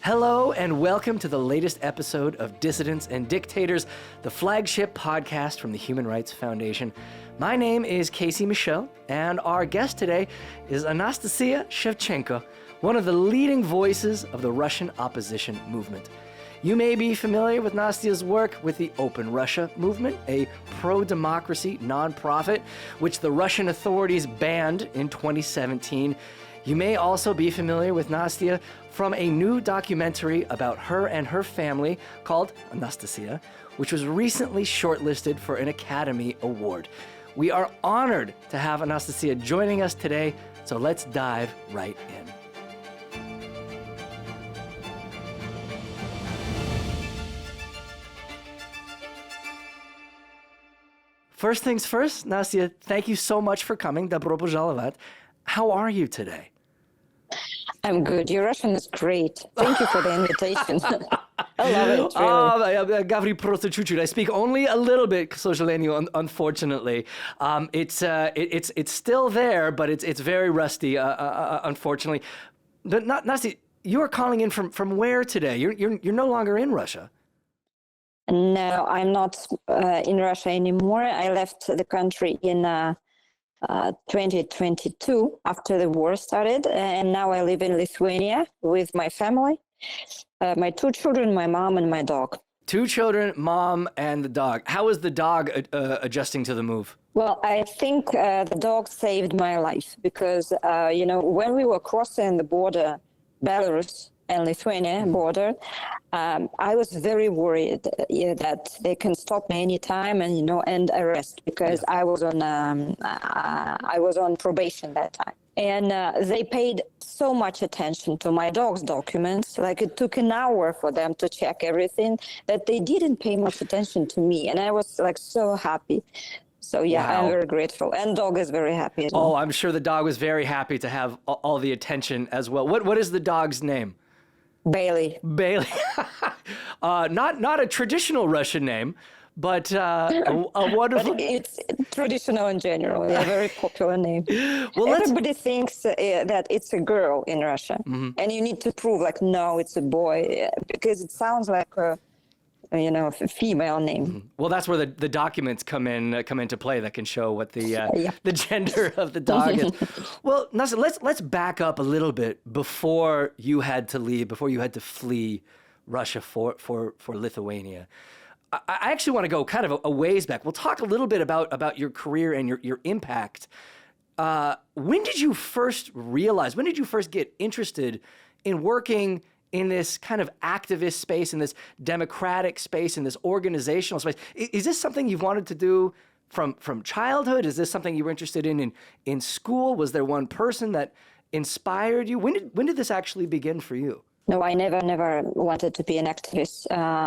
Hello and welcome to the latest episode of Dissidents and Dictators, the flagship podcast from the Human Rights Foundation. My name is Casey Michel, and our guest today is Anastasia Shevchenko, one of the leading voices of the Russian opposition movement. You may be familiar with Nastia's work with the Open Russia movement, a pro-democracy nonprofit which the Russian authorities banned in 2017. You may also be familiar with Nastia from a new documentary about her and her family called Anastasia, which was recently shortlisted for an Academy Award. We are honored to have Anastasia joining us today, so let's dive right in. First things first, Nastia, thank you so much for coming. Добро пожаловать. How are you today? I'm good. Your Russian is great. Thank you for the invitation. I love it, really. Говори просто чуть-чуть. I speak only a little bit, к сожалению, unfortunately. It's still there, but it's very rusty, unfortunately. But Nastia, you are calling in from where today? You're no longer in Russia. No, I'm not in Russia anymore. I left the country in 2022 after the war started, and now I live in Lithuania with my family, my two children, my mom and my dog. Two children, mom, and the dog. How is the dog adjusting to the move? Well, I think the dog saved my life because, when we were crossing the border, Belarus and Lithuania border, I was very worried that they can stop me anytime and arrest because I was on probation that time. And they paid so much attention to my dog's documents, like it took an hour for them to check everything, that they didn't pay much attention to me. And I was like so happy. So yeah, wow. I'm very grateful. And dog is very happy as well. Oh, I'm sure the dog was very happy to have all the attention as well. What is the dog's name? Bailey. Bailey. Not a traditional Russian name, but a wonderful... But it's traditional in general, a very popular name. Well, everybody thinks that it's a girl in Russia. Mm-hmm. And you need to prove, no, it's a boy, because it sounds like a female name. Mm-hmm. Well, that's where the documents come into play that can show what the gender of the dog is. Well, Nastia, let's back up a little bit before you had to leave, before you had to flee Russia for Lithuania. I actually want to go kind of a ways back. We'll talk a little bit about your career and your impact. When did you first get interested in working in this kind of activist space, in this democratic space, in this organizational space? Is this something you've wanted to do from childhood? Is this something you were interested in school? Was there one person that inspired you? When did this actually begin for you? No, I never wanted to be an activist.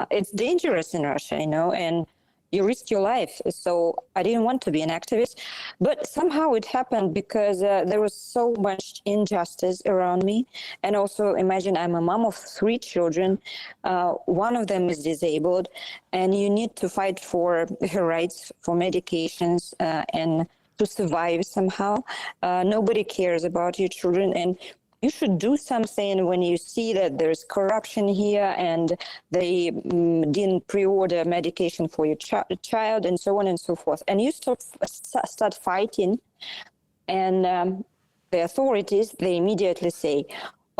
It's dangerous in Russia, and you risk your life. So I didn't want to be an activist, but somehow it happened because there was so much injustice around me. And also imagine I'm a mom of 3 children. One of them is disabled, and you need to fight for her rights, for medications, and to survive somehow. Nobody cares about your children, and you should do something when you see that there's corruption here and they didn't pre-order medication for your child and so on and so forth. And you start fighting, and the authorities, they immediately say,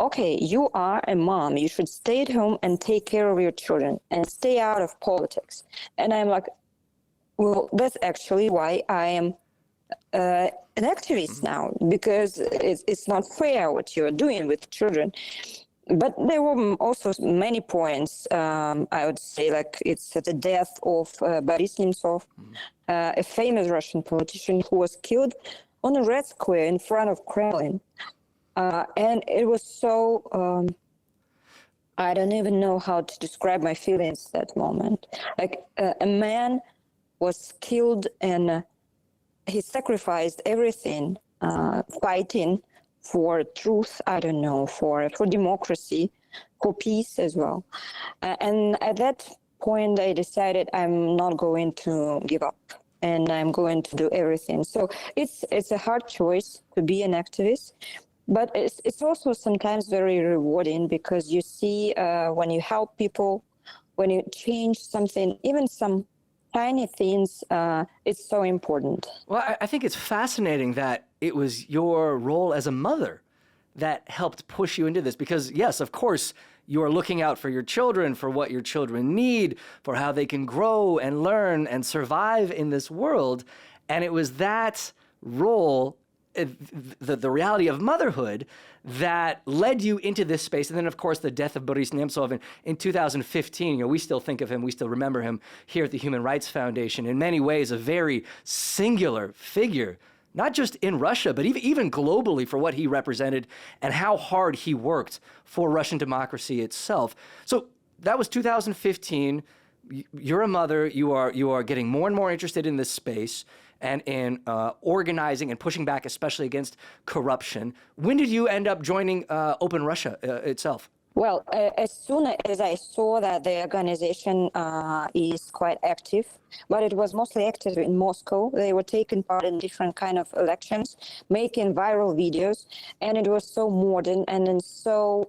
okay, you are a mom. You should stay at home and take care of your children and stay out of politics. And I'm like, well, that's actually why I am an activist now, because it's not fair what you're doing with children. But there were also many points, I would say, like it's the death of Boris Nemtsov, a famous Russian politician who was killed on a red square in front of Kremlin. And it was so, I don't even know how to describe my feelings that moment. Like a man was killed and he sacrificed everything, fighting for truth, I don't know, for democracy, for peace as well. And at that point, I decided I'm not going to give up and I'm going to do everything. So it's a hard choice to be an activist. But it's also sometimes very rewarding because you see when you help people, when you change something, even some tiny things, it's so important. Well, I think it's fascinating that it was your role as a mother that helped push you into this because, yes, of course, you're looking out for your children, for what your children need, for how they can grow and learn and survive in this world. And it was that role, the reality of motherhood, that led you into this space. And then, of course, the death of Boris Nemtsov in 2015, we still think of him, we still remember him here at the Human Rights Foundation. In many ways, a very singular figure, not just in Russia, but even globally for what he represented and how hard he worked for Russian democracy itself. So that was 2015. You're a mother. You are getting more and more interested in this space and in organizing and pushing back, especially against corruption. When did you end up joining Open Russia itself? Well, as soon as I saw that the organization is quite active, but it was mostly active in Moscow. They were taking part in different kind of elections, making viral videos, and it was so modern and then so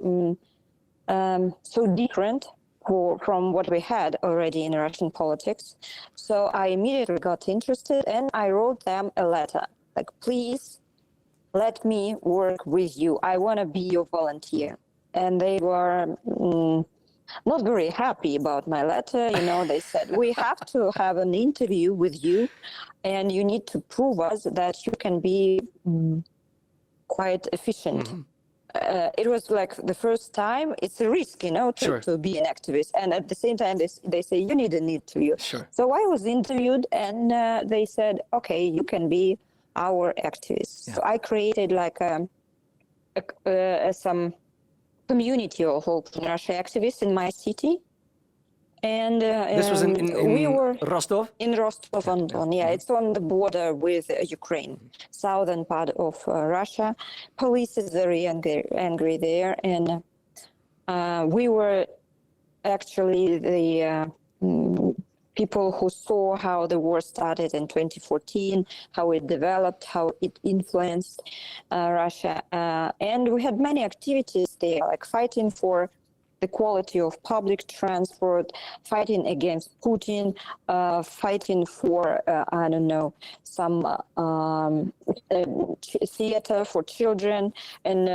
different from what we had already in Russian politics. So I immediately got interested and I wrote them a letter, like, please let me work with you. I want to be your volunteer. And they were not very happy about my letter. They said, we have to have an interview with you and you need to prove us that you can be quite efficient. Mm-hmm. It was like the first time. It's a risk, to be an activist. And at the same time, they say, you need an interview. Sure. So I was interviewed and they said, okay, you can be our activist. Yeah. So I created like some community of Open Russia activists in my city. And this was in we were Rostov? In Rostov-on-Don, yeah. It's on the border with Ukraine, southern part of Russia. Police is very angry there. And we were actually the people who saw how the war started in 2014, how it developed, how it influenced Russia. And we had many activities there, like fighting for the quality of public transport, fighting against Putin, fighting for, some theater for children, and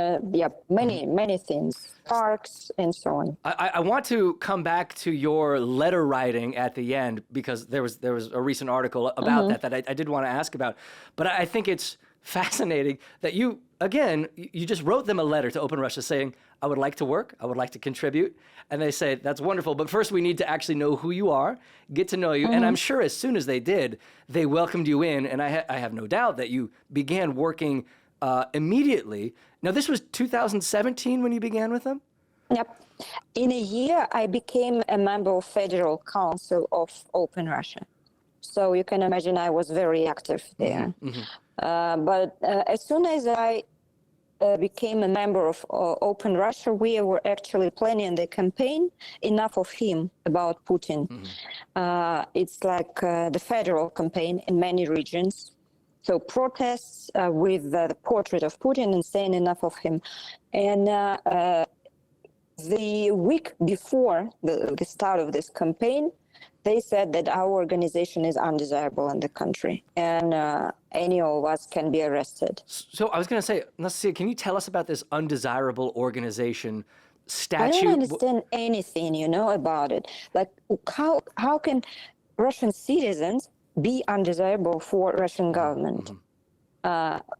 many things, parks, and so on. I want to come back to your letter writing at the end, because there was a recent article about that I did want to ask about. But I think it's fascinating that you just wrote them a letter to Open Russia saying, I would like to work, I would like to contribute. And they say, that's wonderful, but first we need to actually know who you are, get to know you. And I'm sure as soon as they did, they welcomed you in. And I have no doubt that you began working immediately. Now, this was 2017 when you began with them? Yep. In a year, I became a member of Federal Council of Open Russia. So you can imagine I was very active there. But as soon as I became a member of Open Russia, we were actually planning the campaign Enough of Him about Putin. It's like the federal campaign in many regions. So protests with the portrait of Putin and saying enough of him. And the week before the start of this campaign, they said that our organization is undesirable in the country and any of us can be arrested. So I was going to say, Anastasia, can you tell us about this undesirable organization statute? I don't understand anything, about it. Like, how can Russian citizens be undesirable for Russian government?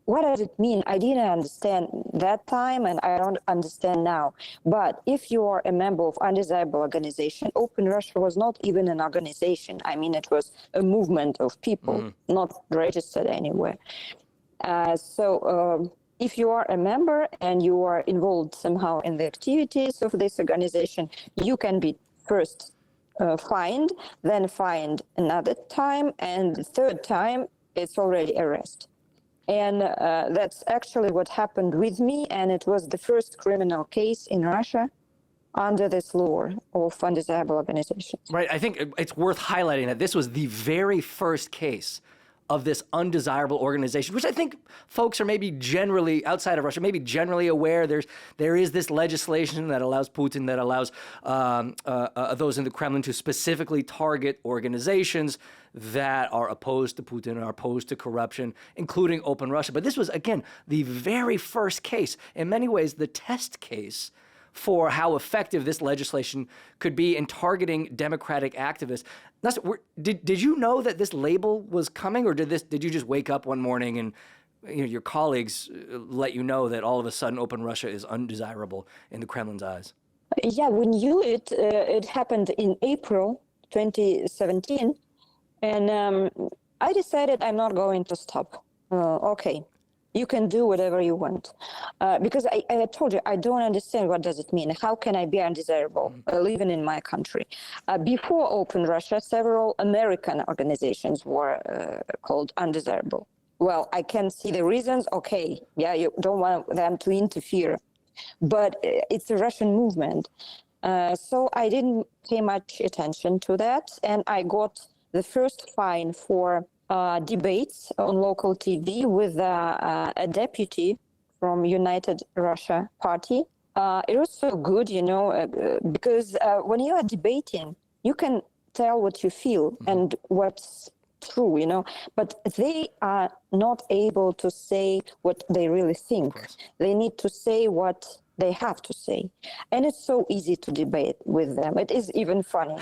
What does it mean? I didn't understand that time, and I don't understand now. But if you are a member of undesirable organization, Open Russia was not even an organization. I mean, it was a movement of people, not registered anywhere. So if you are a member and you are involved somehow in the activities of this organization, you can be first fined, then fined another time, and the third time, it's already arrest. And that's actually what happened with me, and it was the first criminal case in Russia under this law of undesirable organizations. Right. I think it's worth highlighting that this was the very first case of this undesirable organization, which I think folks are maybe generally, outside of Russia, maybe generally aware. There is this legislation that allows Putin, that allows those in the Kremlin to specifically target organizations that are opposed to Putin, are opposed to corruption, including Open Russia. But this was, again, the very first case, in many ways, the test case for how effective this legislation could be in targeting democratic activists. Did you know that this label was coming, or did you just wake up one morning and your colleagues let you know that all of a sudden Open Russia is undesirable in the Kremlin's eyes? Yeah, we knew it. It happened in April 2017, and I decided I'm not going to stop. Okay. You can do whatever you want. Because I told you, I don't understand what does it mean. How can I be undesirable living in my country? Before Open Russia, several American organizations were called undesirable. Well, I can see the reasons. Okay, yeah, you don't want them to interfere. But it's a Russian movement. So I didn't pay much attention to that. And I got the first fine for debates on local TV with a deputy from United Russia Party. It was so good, because when you are debating, you can tell what you feel and what's true, but they are not able to say what they really think. They need to say what they have to say. And it's so easy to debate with them. It is even funny,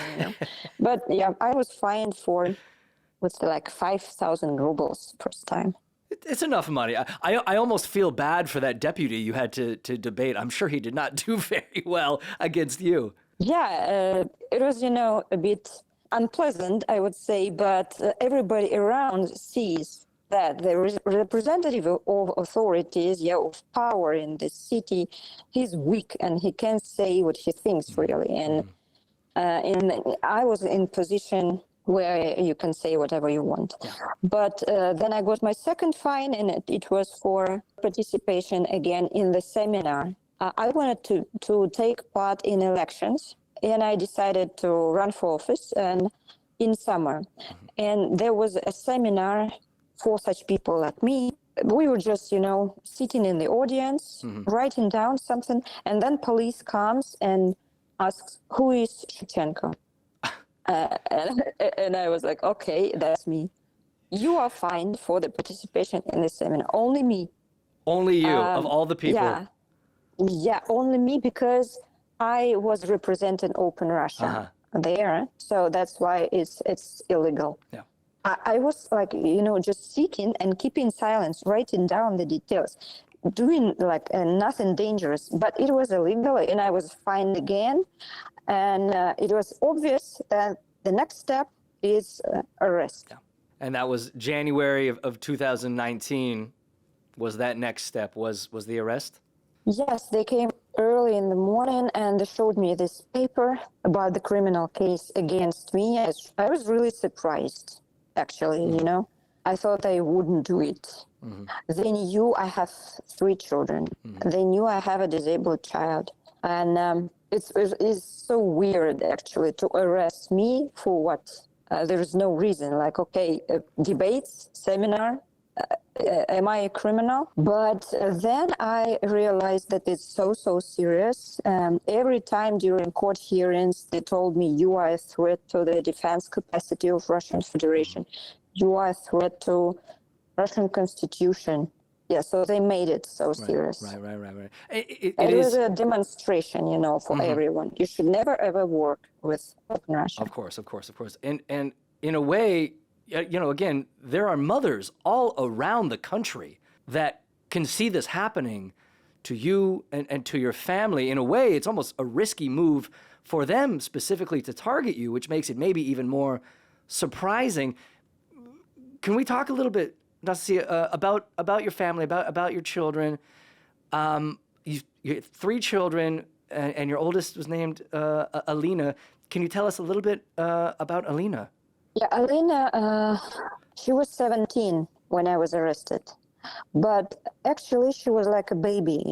But yeah, I was fined for was like 5,000 rubles first time. It's enough money. I almost feel bad for that deputy you had to debate. I'm sure he did not do very well against you. Yeah, it was, a bit unpleasant, I would say, but everybody around sees that the representative of authorities, of power in the city, he's weak and he can't say what he thinks really. And I was in position where you can say whatever you want. Yeah. But then I got my second fine, and it was for participation again in the seminar. I wanted to take part in elections, and I decided to run for office and in summer. And there was a seminar for such people like me. We were just, sitting in the audience, writing down something, and then police comes and asks, "Who is Shevchenko?" And I was like, okay, that's me. You are fined for the participation in the seminar. Only me. Only you, of all the people. Yeah, only me, because I was representing Open Russia there. So that's why it's illegal. Yeah. I was like, just sitting and keeping silence, writing down the details, doing like nothing dangerous, but it was illegal, and I was fined again. And it was obvious that the next step is arrest. Yeah. And that was January of 2019. Was that next step? Was the arrest? Yes, they came early in the morning and they showed me this paper about the criminal case against me. I was really surprised, actually, I thought they wouldn't do it. They knew I have 3 children. They knew I have a disabled child. And it's so weird, actually, to arrest me for what? There is no reason. Like, okay, debates, seminar, am I a criminal? But then I realized that it's so serious. Every time during court hearings, they told me, you are a threat to the defense capacity of Russian Federation. You are a threat to Russian Constitution. Yeah, so they made it so serious. Right. It was a demonstration, for everyone. You should never, ever work with Open Russia. Of course. And in a way, again, there are mothers all around the country that can see this happening to you and to your family. In a way, it's almost a risky move for them specifically to target you, which makes it maybe even more surprising. Can we talk a little bit, Anastasia, about your family, about your children? You have 3 children, and your oldest was named Alina. Can you tell us a little bit about Alina? Yeah, Alina, she was 17 when I was arrested. But actually, she was like a baby,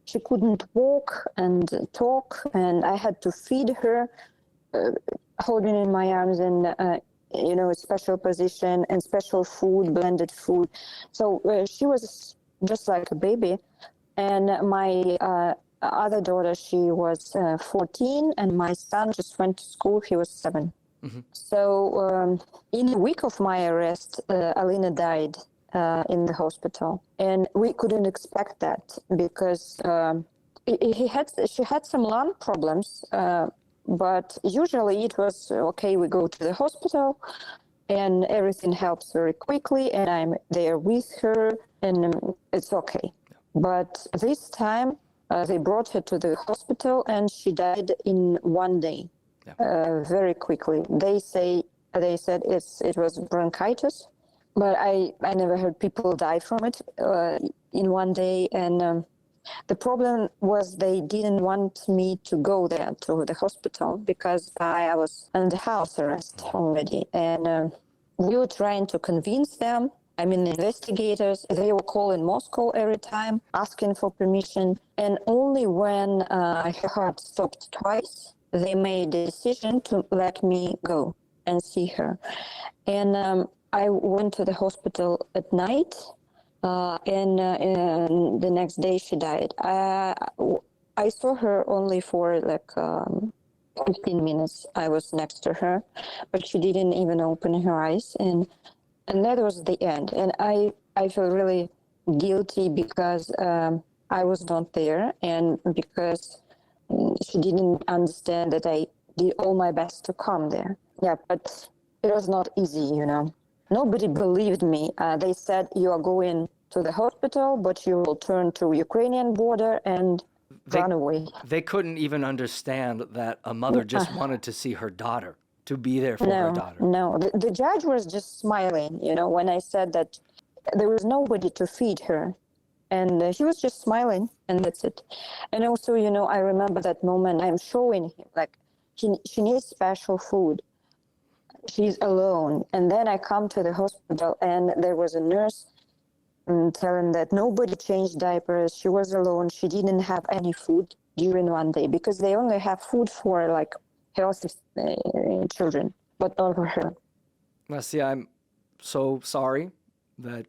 She couldn't walk and talk, and I had to feed her, holding in my arms. And a special position and special food, blended food. So she was just like a baby. And my other daughter, she was 14, and my son just went to school. He was 7. So in a week of my arrest, Alina died in the hospital, and we couldn't expect that because she had some lung problems, but usually it was okay. We go to the hospital, and everything helps very quickly, and I'm there with her, and it's okay. But this time, they brought her to the hospital, and she died in 1 day. Very quickly. They said it was bronchitis, but I never heard people die from it in 1 day. And the problem was they didn't want me to go there to the hospital because I was under house arrest already. And we were trying to convince them. I mean, investigators, they were calling Moscow every time, asking for permission. And only when her heart stopped twice, they made a decision to let me go and see her. And I went to the hospital at night, and the next day she died. I saw her only for like 15 minutes. I was next to her, but she didn't even open her eyes. And that was the end. And I feel really guilty because I was not there, and because she didn't understand that I did all my best to come there. Yeah, but it was not easy, Nobody believed me. They said, you are going to the hospital, but you will turn to Ukrainian border and run away. They couldn't even understand that a mother just wanted to see her daughter, to be there for her daughter. No, the judge was just smiling, when I said that there was nobody to feed her. And he was just smiling, and that's it. And also, I remember that moment. I'm showing him, like, she needs special food. She's alone. And then I come to the hospital, and there was a nurse telling that nobody changed diapers. She was alone. She didn't have any food during 1 day because they only have food for, like, healthy children, but not for her. Nasia, I'm so sorry that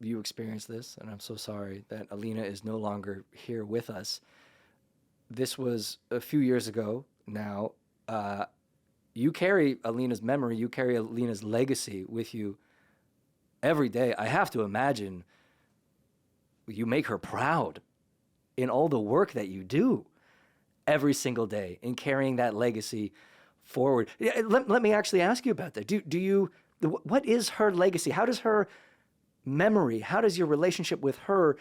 you experienced this, and I'm so sorry that Alina is no longer here with us. This was a few years ago now. You carry Alina's memory, you carry Alina's legacy with you every day. I have to imagine you make her proud in all the work that you do every single day in carrying that legacy forward. Let me actually ask you about that. What is her legacy? How does her memory, how does your relationship with her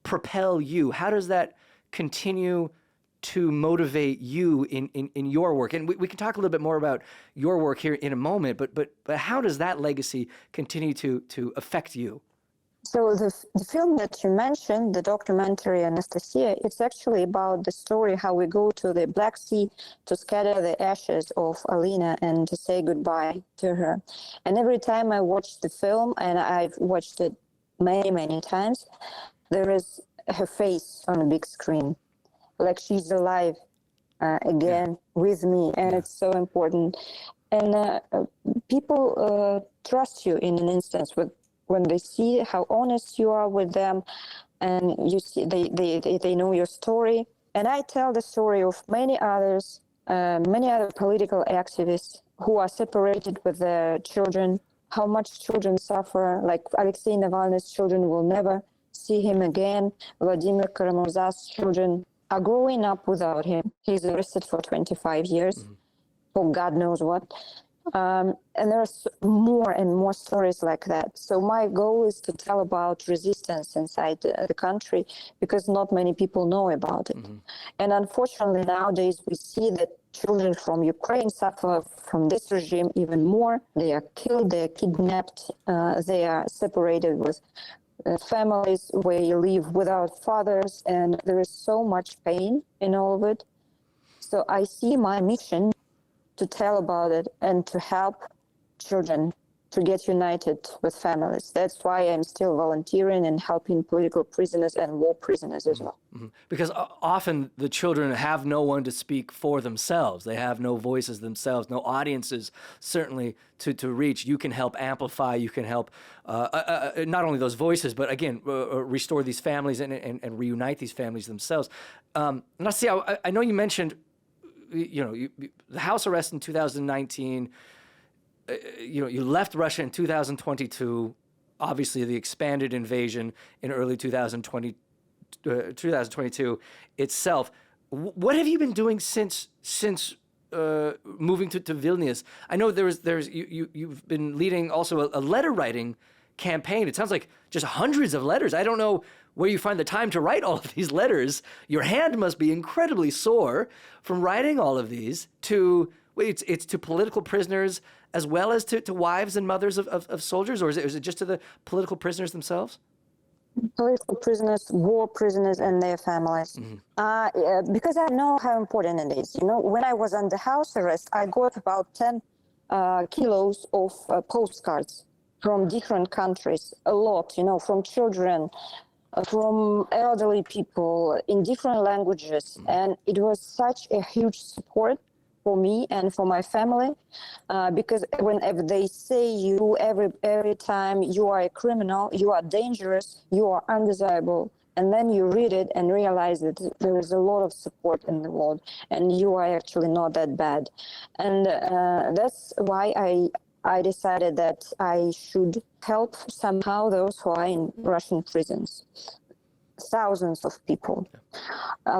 propel you? How does that continue to motivate you in your work? And we can talk a little bit more about your work here in a moment, but how does that legacy continue to affect you? So the film that you mentioned, the documentary Anastasia, it's actually about the story how we go to the Black Sea to scatter the ashes of Alina and to say goodbye to her. And every time I watch the film, and I've watched it many, many times, there is her face on a big screen, like she's alive again with me, and it's so important. And people trust you in an instance when they see how honest you are with them, and you see they know your story. And I tell the story of many other political activists who are separated with their children, how much children suffer, like Alexei Navalny's children will never see him again. Vladimir Karamurza's children are growing up without him. He's arrested for 25 years, for God knows what. And there's more and more stories like that. So my goal is to tell about resistance inside the country, because not many people know about it. And unfortunately, nowadays we see that children from Ukraine suffer from this regime even more. They are killed, they are kidnapped, they are separated with families where you live without fathers, and there is so much pain in all of it. So I see my mission to tell about it and to help children to get united with families. That's why I'm still volunteering and helping political prisoners and war prisoners as well. Mm-hmm. Because often the children have no one to speak for themselves. They have no voices themselves, no audiences certainly to reach. You can help amplify, you can help not only those voices, but again, restore these families and reunite these families themselves. Anastasia, I know you mentioned, the house arrest in 2019, you left Russia in 2022, obviously the expanded invasion in early 2022 itself. What have you been doing since moving to Vilnius? I know you've been leading also a letter writing campaign. It sounds like just hundreds of letters. I don't know where you find the time to write all of these letters. Your hand must be incredibly sore from writing all of these it's to political prisoners as well as to wives and mothers of soldiers, or is it just to the political prisoners themselves? Political prisoners, war prisoners, and their families. Mm-hmm. Because I know how important it is. When I was under house arrest, I got about 10 kilos of postcards from different countries, a lot, from children, from elderly people in different languages. Mm-hmm. And it was such a huge support for me and for my family, because whenever they say you every time you are a criminal, you are dangerous, you are undesirable, and then you read it and realize that there is a lot of support in the world, and you are actually not that bad. And that's why I decided that I should help somehow those who are in Russian prisons. Thousands of people.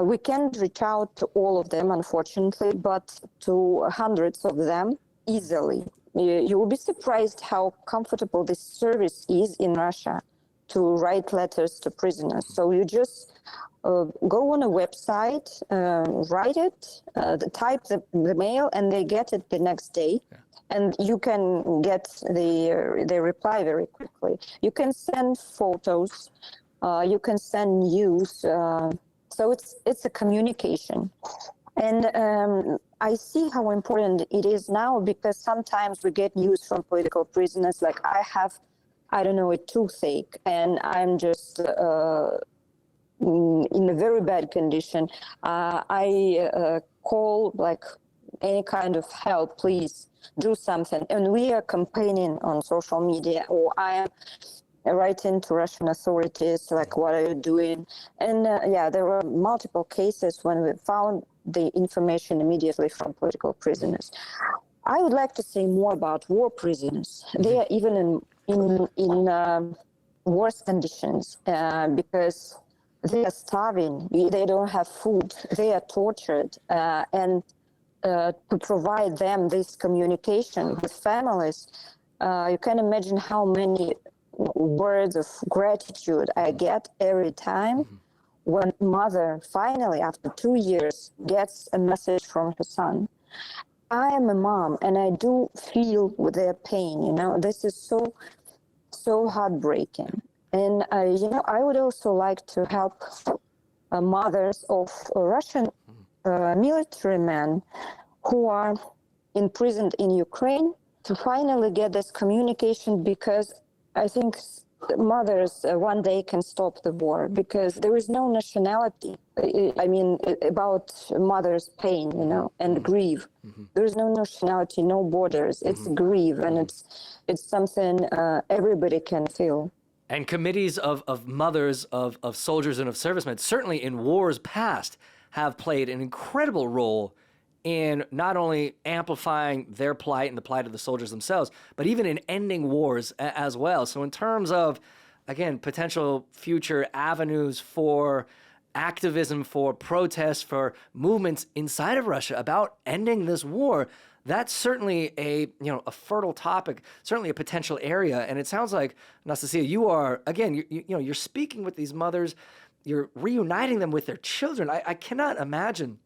We can't reach out to all of them, unfortunately, but to hundreds of them easily. You will be surprised how comfortable this service is in Russia to write letters to prisoners. So you just go on a website, write it, type the mail, and they get it the next day. Yeah. And you can get the reply very quickly. You can send photos. You can send news, so it's a communication. And I see how important it is now, because sometimes we get news from political prisoners, like I have, a toothache, and I'm just in a very bad condition. I call like any kind of help, please do something. And we are campaigning on social media, or I am writing to Russian authorities, like, what are you doing? And there were multiple cases when we found the information immediately from political prisoners. I would like to say more about war prisoners. They are even in worse conditions because they are starving, they don't have food, they are tortured, and to provide them this communication with families, you can imagine how many words of gratitude I get every time when mother finally, after 2 years, gets a message from her son. I am a mom, and I do feel with their pain. This is so heartbreaking. And I would also like to help mothers of Russian military men who are imprisoned in Ukraine to finally get this communication, because I think mothers one day can stop the war, because there is no nationality. About mothers' pain, and grief. Mm-hmm. There is no nationality, no borders. It's grief, and it's something everybody can feel. And committees of mothers of soldiers and of servicemen, certainly in wars past, have played an incredible role in not only amplifying their plight and the plight of the soldiers themselves, but even in ending wars as well. So in terms of, again, potential future avenues for activism, for protests, for movements inside of Russia about ending this war, that's certainly a fertile topic, certainly a potential area. And it sounds like, Anastasia, you are, again, you're speaking with these mothers, you're reuniting them with their children. I cannot imagine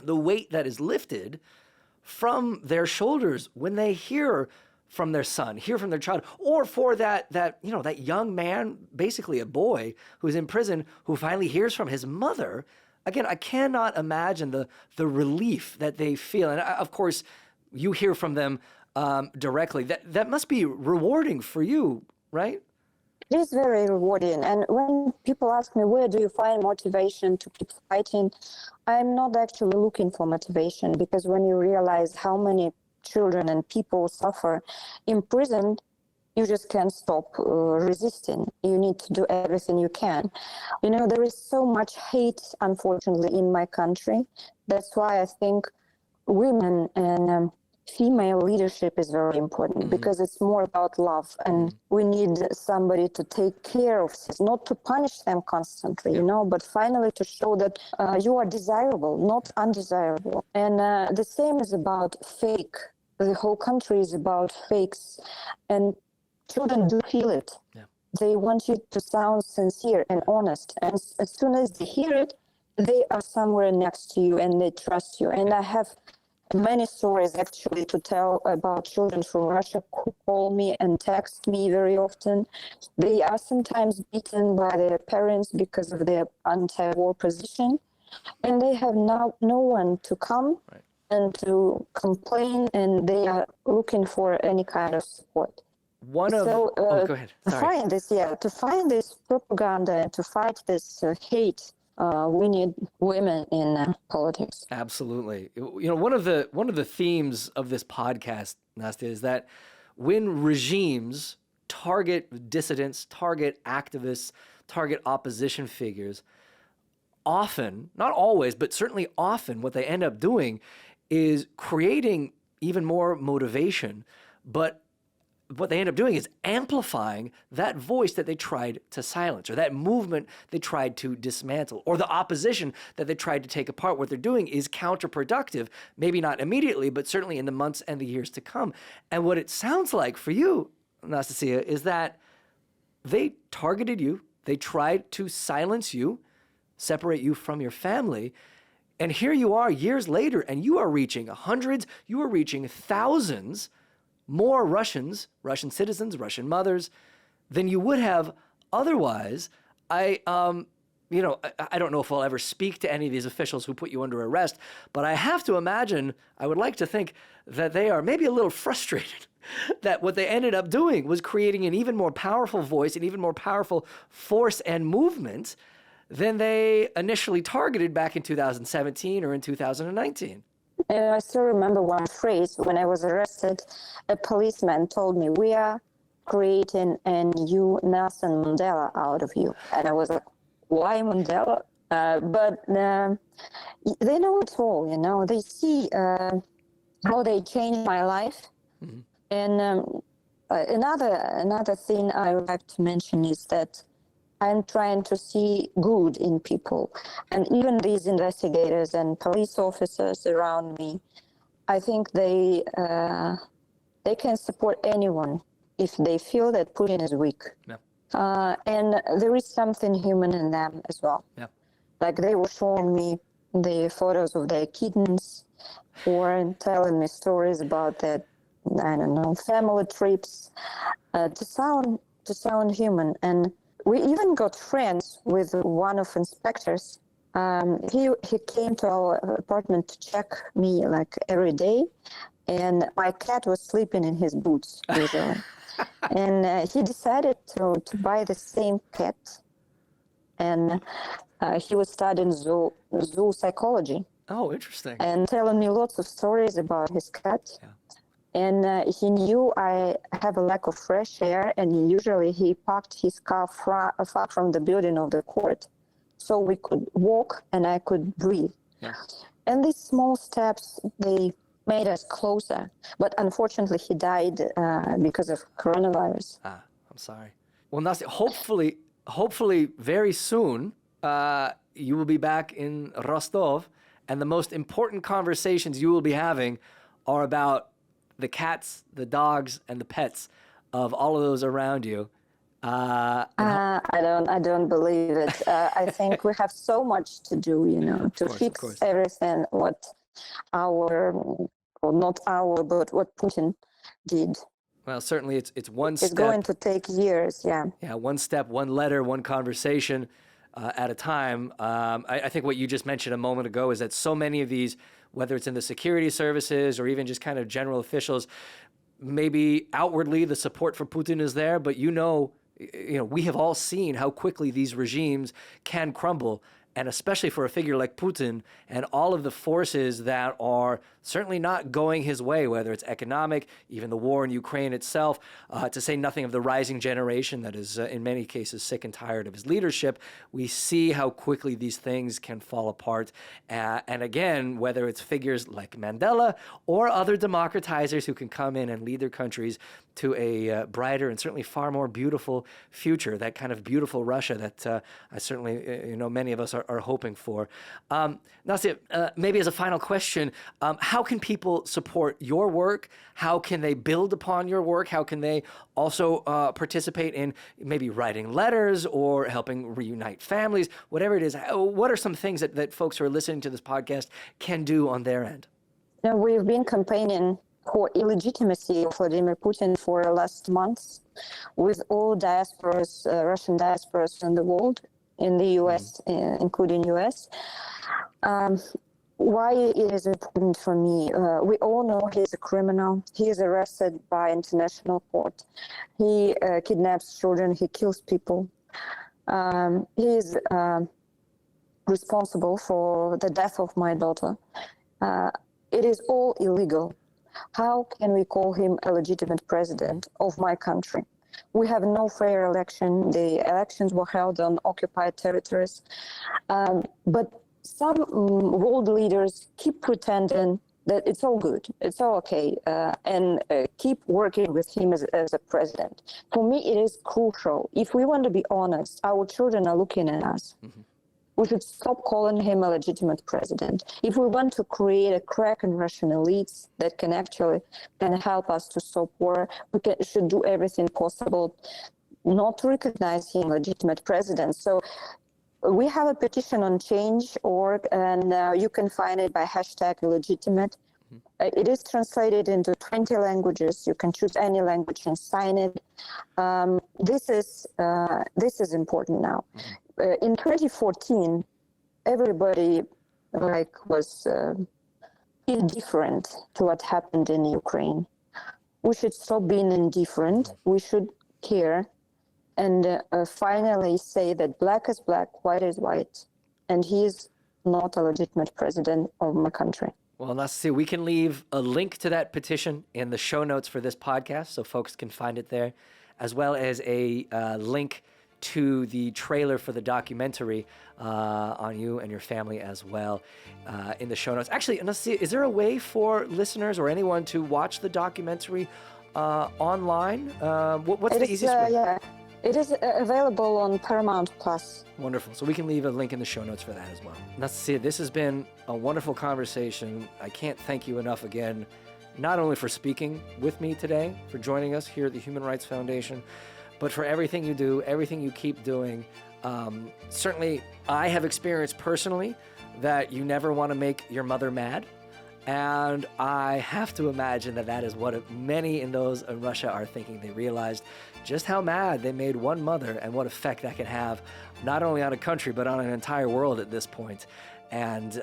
the weight that is lifted from their shoulders when they hear from their son, hear from their child, or for that young man, basically a boy who's in prison, who finally hears from his mother. Again, I cannot imagine the relief that they feel. And of course, you hear from them directly. That must be rewarding for you, right? It is very rewarding. And when people ask me, where do you find motivation to keep fighting? I'm not actually looking for motivation, because when you realize how many children and people suffer in prison, you just can't stop resisting. You need to do everything you can. You know, there is so much hate, unfortunately, in my country. That's why I think women and female leadership is very important, because it's more about love, and we need somebody to take care of this, not to punish them constantly, you know, but finally to show that you are desirable, not undesirable. And the same is about fake. The whole country is about fakes, and children do feel it. They want you to sound sincere and honest, and as soon as they hear it, they are somewhere next to you and they trust you. And I have many stories actually to tell about children from Russia who call me and text me very often. They are sometimes beaten by their parents because of their anti-war position, and they have now no one to come and to complain, and they are looking for any kind of support. Go ahead. Sorry. To find this propaganda and to fight this hate, we need women in politics. Absolutely. You know, one of the themes of this podcast, Nastia, is that when regimes target dissidents, target activists, target opposition figures, often, not always, but certainly often, what they end up doing is creating even more motivation, but what they end up doing is amplifying that voice that they tried to silence, or that movement they tried to dismantle, or the opposition that they tried to take apart. What they're doing is counterproductive, maybe not immediately, but certainly in the months and the years to come. And what it sounds like for you, Anastasia, is that they targeted you, they tried to silence you, separate you from your family, and here you are years later, and you are reaching hundreds, you are reaching thousands more Russians, Russian citizens, Russian mothers, than you would have otherwise. I don't know if I'll ever speak to any of these officials who put you under arrest, but I have to imagine, I would like to think that they are maybe a little frustrated that what they ended up doing was creating an even more powerful voice, an even more powerful force and movement than they initially targeted back in 2017 or in 2019. I still remember one phrase. When I was arrested, a policeman told me, "We are creating a new Nelson Mandela out of you." And I was like, why Mandela? But they know it all, you know. They see how they changed my life. Mm-hmm. And another thing I would like to mention is that I'm trying to see good in people. And even these investigators and police officers around me, I think they can support anyone if they feel that Putin is weak. Yeah. And there is something human in them as well. Yeah. Like they were showing me the photos of their kittens, or telling me stories about their, I don't know, family trips, to sound human. And we even got friends with one of inspectors. He came to our apartment to check me like every day, and my cat was sleeping in his boots usually. And he decided to buy the same cat, and he was studying zoo psychology. Oh, interesting. And telling me lots of stories about his cat. Yeah. And he knew I have a lack of fresh air, and usually he parked his car far from the building of the court, so we could walk and I could breathe. Yeah. And these small steps, they made us closer. But unfortunately, he died because of coronavirus. I'm sorry. Well, Nastia, hopefully very soon, you will be back in Rostov, and the most important conversations you will be having are about the cats, the dogs, and the pets of all of those around you. I don't believe it. I think we have so much to do, you know, to fix everything what not what Putin did. Well, certainly it's one step. It's going to take years, yeah. Yeah, one step, one letter, one conversation at a time. I think what you just mentioned a moment ago is that so many of these, whether it's in the security services or even just kind of general officials, maybe outwardly the support for Putin is there, but we have all seen how quickly these regimes can crumble. And especially for a figure like Putin and all of the forces that are certainly not going his way, whether it's economic, even the war in Ukraine itself, to say nothing of the rising generation that is in many cases sick and tired of his leadership, we see how quickly these things can fall apart. And again, whether it's figures like Mandela or other democratizers who can come in and lead their countries to a brighter and certainly far more beautiful future, that kind of beautiful Russia that I certainly, many of us are hoping for. Nastia, maybe as a final question, how can people support your work? How can they build upon your work? How can they also participate in maybe writing letters or helping reunite families? Whatever it is, what are some things that folks who are listening to this podcast can do on their end? Now, we've been campaigning for illegitimacy of Vladimir Putin for the last months with all diasporas, Russian diasporas in the world, in the US, including US. Why it is important for me? We all know he's a criminal. He is arrested by international court. He kidnaps children. He kills people. He is responsible for the death of my daughter. It is all illegal. How can we call him a legitimate president of my country? We have no fair election. The elections were held on occupied territories. But some world leaders keep pretending that it's all good, it's all okay, and keep working with him as a president. For me, it is crucial. If we want to be honest, our children are looking at us. Mm-hmm. We should stop calling him a legitimate president. If we want to create a crack in Russian elites that can help us to stop war, should do everything possible not to recognize him legitimate president. So we have a petition on change.org, and you can find it by #legitimate. It is translated into 20 languages. You can choose any language and sign it. This is important now. In 2014, everybody was indifferent to what happened in Ukraine. We should stop being indifferent. We should care, and finally say that black is black, white is white, and he is not a legitimate president of my country. Well, Anastasia, we can leave a link to that petition in the show notes for this podcast so folks can find it there, as well as a link to the trailer for the documentary on you and your family as well in the show notes. Actually, Anastasia, is there a way for listeners or anyone to watch the documentary online? What's the easiest way? Yeah. It is available on Paramount Plus. Wonderful. So we can leave a link in the show notes for that as well. Anastasia, this has been a wonderful conversation. I can't thank you enough again, not only for speaking with me today, for joining us here at the Human Rights Foundation, but for everything you do, everything you keep doing. Certainly, I have experienced personally that you never want to make your mother mad. And I have to imagine that is what many in those in Russia are thinking. They realized just how mad they made one mother and what effect that can have, not only on a country, but on an entire world at this point. And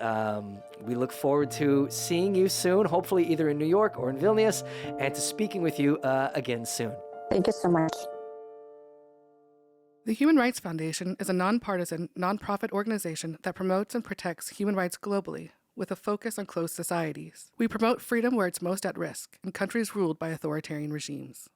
we look forward to seeing you soon, hopefully either in New York or in Vilnius, and to speaking with you again soon. Thank you so much. The Human Rights Foundation is a nonpartisan, nonprofit organization that promotes and protects human rights globally, with a focus on closed societies. We promote freedom where it's most at risk, in countries ruled by authoritarian regimes.